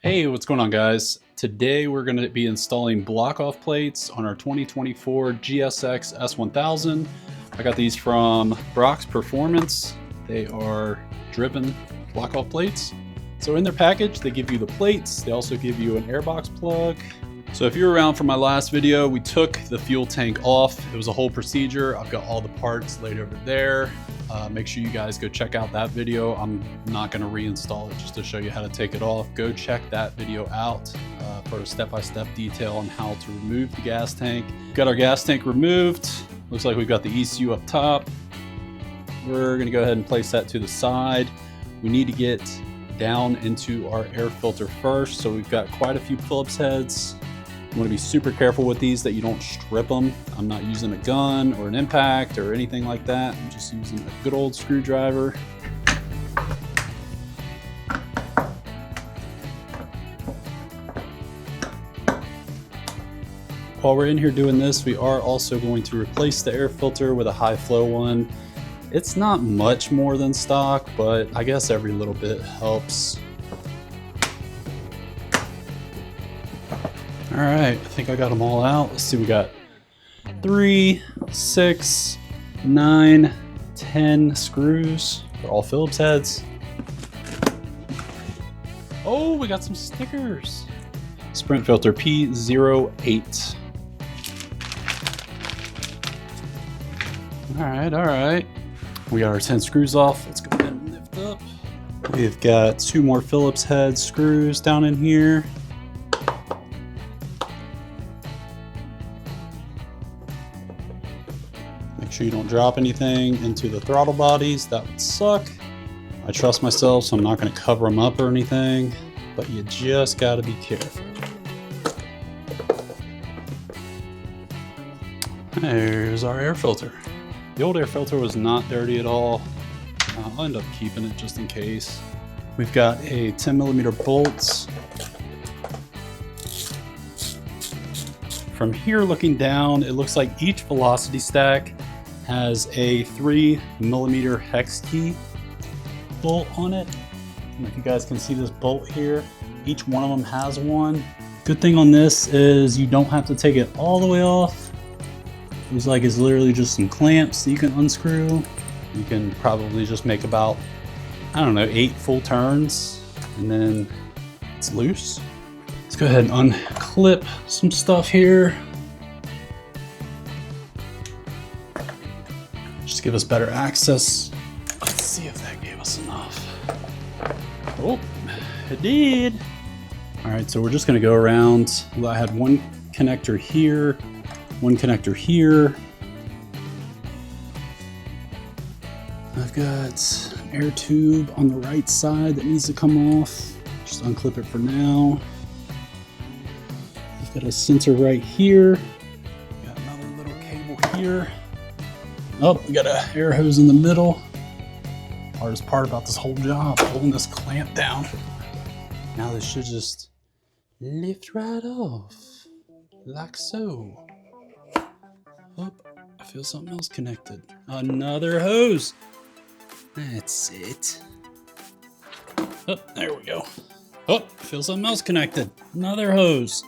Hey, what's going on, guys? Today we're going to be installing block-off plates on our 2024 GSX-S1000. I got these from Brock's Performance. They are driven block-off plates. So in their package, they give you the plates. They also give you an Airbox plug. So if you're around for my last video, we took the fuel tank off. It was a whole procedure. I've got all the parts laid over there. Make sure you guys go check out that video. I'm not going to reinstall it just to show you how to take it off. Go check that video out for a step-by-step detail on how to remove the gas tank. Got our gas tank removed. Looks like we've got the ECU up top. We're going to go ahead and place that to the side. We need to get down into our air filter first. So we've got quite a few Phillips heads. You want to be super careful with these that you don't strip them. I'm not using a gun or an impact or anything like that. I'm just using a good old screwdriver. While we're in here doing this, we are also going to replace the air filter with a high flow one. It's not much more than stock, but I guess every little bit helps. All right, I think I got them all out. Let's see, we got 3, 6, 9, 10 screws. They're all Phillips heads. Oh, we got some stickers. Sprint filter P08. All right. We got our 10 screws off. Let's go ahead and lift up. We've got 2 more Phillips head screws down in here. Make sure you don't drop anything into the throttle bodies. That would suck. I trust myself, so I'm not going to cover them up or anything, but you just got to be careful. There's our air filter. The old air filter was not dirty at all. I'll end up keeping it just in case. We've got a 10mm bolt. From here looking down, it looks like each velocity stack has a 3mm hex key bolt on it. And if you guys can see this bolt here, each one of them has one. Good thing on this is you don't have to take it all the way off. Looks like it's literally just some clamps that you can unscrew. You can probably just make about, I don't know, 8 full turns, and then it's loose. Let's go ahead and unclip some stuff here. Just give us better access. Let's see if that gave us enough. Oh, it did. All right, so we're just gonna go around. I had one connector here, one connector here. I've got an air tube on the right side that needs to come off. Just unclip it for now. We've got a sensor right here. Got another little cable here. Oh, we got an air hose in the middle. Hardest part about this whole job, holding this clamp down. Now this should just lift right off, like so. Oh, I feel something else connected. Another hose. That's it. Oh, there we go. Oh, I feel something else connected. Another hose.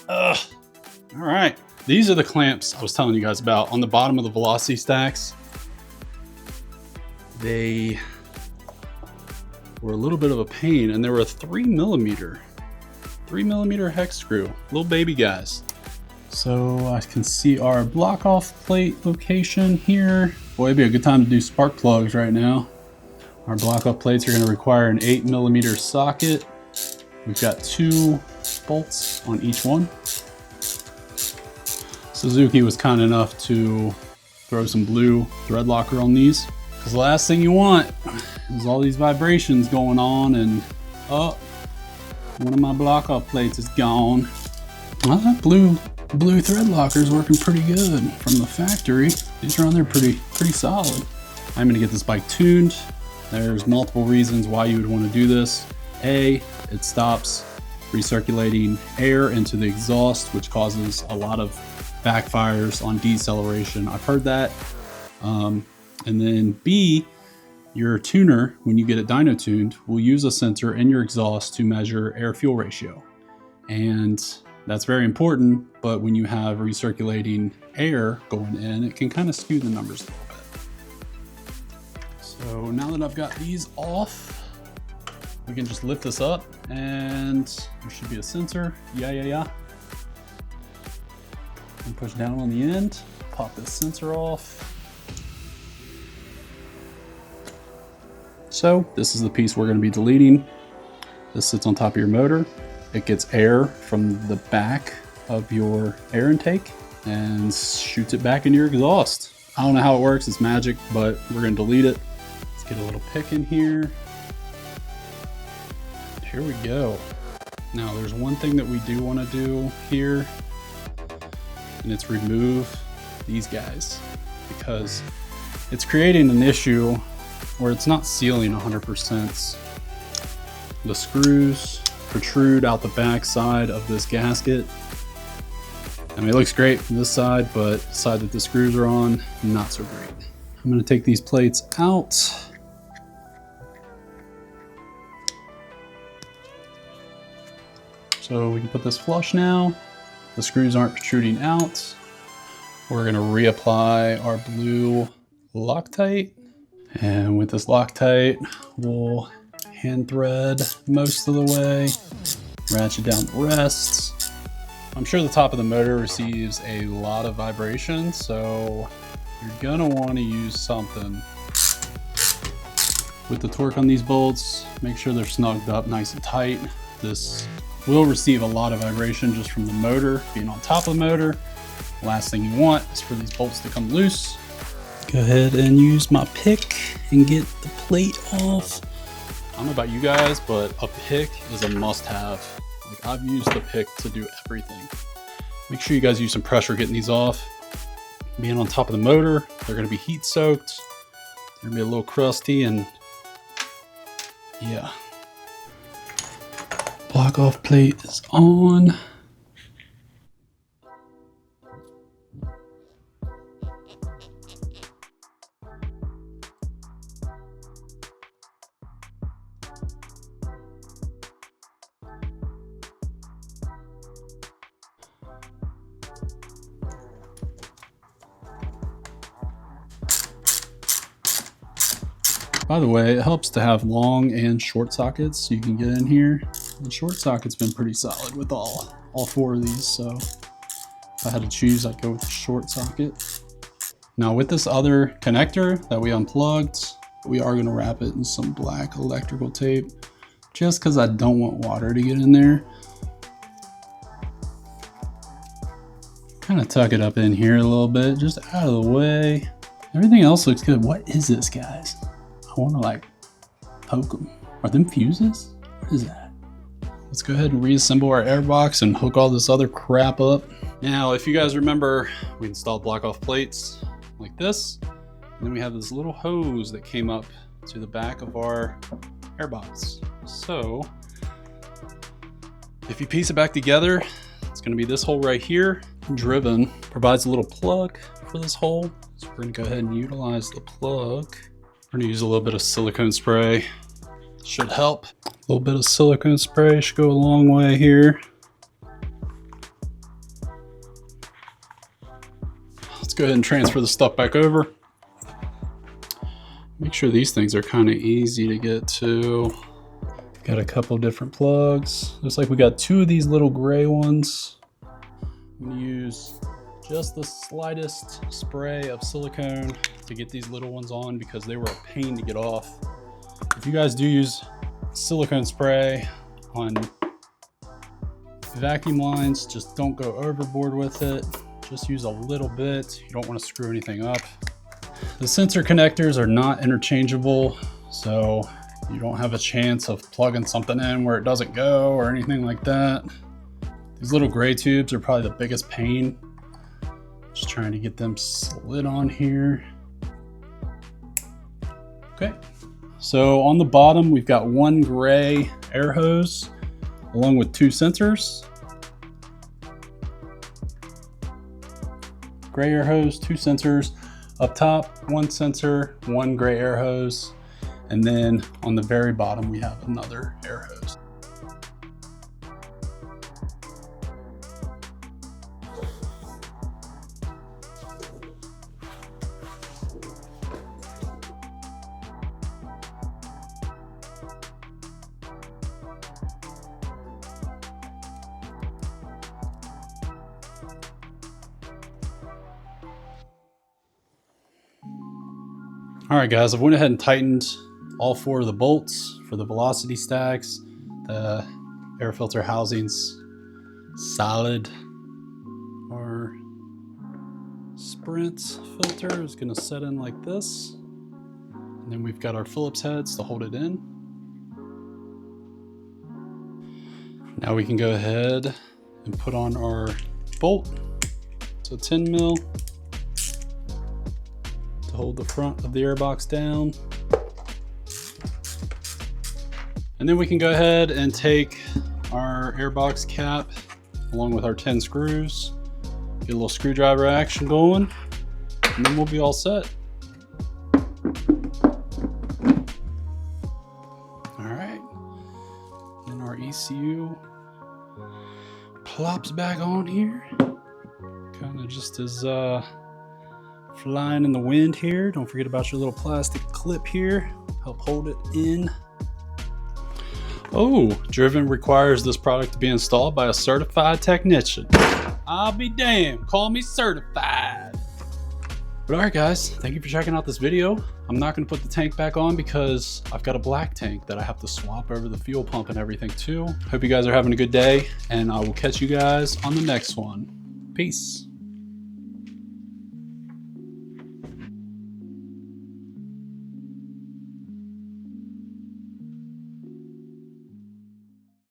Ugh. All right. These are the clamps I was telling you guys about on the bottom of the velocity stacks. They were a little bit of a pain, and they were a 3mm hex screw, little baby guys. So I can see our block off plate location here. Boy, it'd be a good time to do spark plugs right now. Our block off plates are going to require an 8mm socket. We've got 2 bolts on each one. Suzuki was kind enough to throw some blue thread locker on these, because the last thing you want is all these vibrations going on and oh, one of my block off plates is gone. Well, that blue thread locker is working pretty good from the factory. These are on there pretty solid. I'm gonna get this bike tuned. There's multiple reasons why you would want to do this. A, it stops recirculating air into the exhaust, which causes a lot of backfires on deceleration. I've heard that. And then B, Your tuner, when you get it dyno tuned, will use a sensor in your exhaust to measure air-fuel ratio. And that's very important, but when you have recirculating air going in, it can kind of skew the numbers a little bit. So now that I've got these off, we can just lift this up and there should be a sensor. Yeah. And push down on the end, pop this sensor off. So this is the piece we're going to be deleting. This sits on top of your motor. It gets air from the back of your air intake and shoots it back into your exhaust. I don't know how it works, it's magic, but we're going to delete it. Let's get a little pick in here. Here we go. Now there's one thing that we do want to do here, and it's remove these guys, because it's creating an issue where it's not sealing 100%. The screws protrude out the back side of this gasket. I mean, it looks great from this side, but the side that the screws are on, not so great. I'm going to take these plates out. So we can put this flush now. The screws aren't protruding out. We're going to reapply our blue Loctite. And with this Loctite, we'll hand thread most of the way, ratchet down the rest. I'm sure the top of the motor receives a lot of vibration, so you're gonna want to use something. With the torque on these bolts, make sure they're snugged up nice and tight. This will receive a lot of vibration just from the motor being on top of the motor. Last thing you want is for these bolts to come loose. Go ahead and use my pick and get the plate off. I don't know about you guys, but a pick is a must-have. Like, I've used the pick to do everything. Make sure you guys use some pressure getting these off. Being on top of the motor, they're gonna be heat soaked. They're gonna be a little crusty, and yeah. Block off plate is on. By the way, it helps to have long and short sockets so you can get in here. The short socket's been pretty solid with all four of these, so if I had to choose, I'd go with the short socket. Now with this other connector that we unplugged, we are going to wrap it in some black electrical tape just because I don't want water to get in there. Kind of tuck it up in here a little bit, just out of the way. Everything else looks good. What is this, guys? I want to like poke them. Are them fuses? What is that? Let's go ahead and reassemble our airbox and hook all this other crap up. Now, if you guys remember, we installed block-off plates like this. And then we have this little hose that came up to the back of our airbox. So if you piece it back together, it's going to be this hole right here. Driven provides a little plug for this hole. So we're going to go ahead and utilize the plug. We're going to use a little bit of silicone spray. Should help. A little bit of silicone spray should go a long way here. Let's go ahead and transfer the stuff back over. Make sure these things are kind of easy to get to. Got a couple different plugs. Looks like we got two of these little gray ones. I'm going to use just the slightest spray of silicone to get these little ones on because they were a pain to get off. If you guys do use silicone spray on vacuum lines, just don't go overboard with it. Just use a little bit. You don't want to screw anything up. The sensor connectors are not interchangeable, so you don't have a chance of plugging something in where it doesn't go or anything like that. These little gray tubes are probably the biggest pain. Just trying to get them slid on here. Okay, so on the bottom, we've got one gray air hose along with two sensors. Gray air hose, two sensors. Up top, one sensor, one gray air hose. And then on the very bottom, we have another air hose. All right, guys, I've went ahead and tightened all 4 of the bolts for the velocity stacks. The air filter housings solid. Our Sprint filter is going to set in like this. And then we've got our Phillips heads to hold it in. Now we can go ahead and put on our bolt. So 10 mil. Hold the front of the airbox down. And then we can go ahead and take our airbox cap along with our 10 screws, get a little screwdriver action going, and then we'll be all set. All right, and our ECU plops back on here, kind of just as flying in the wind here. Don't forget about your little plastic clip here, help hold it in. Oh, Driven requires this product to be installed by a certified technician. I'll be damned, call me certified. But all right, guys, thank you for checking out this video. I'm not gonna put the tank back on because I've got a black tank that I have to swap over the fuel pump and everything too. Hope you guys are having a good day, and I will catch you guys on the next one. Peace.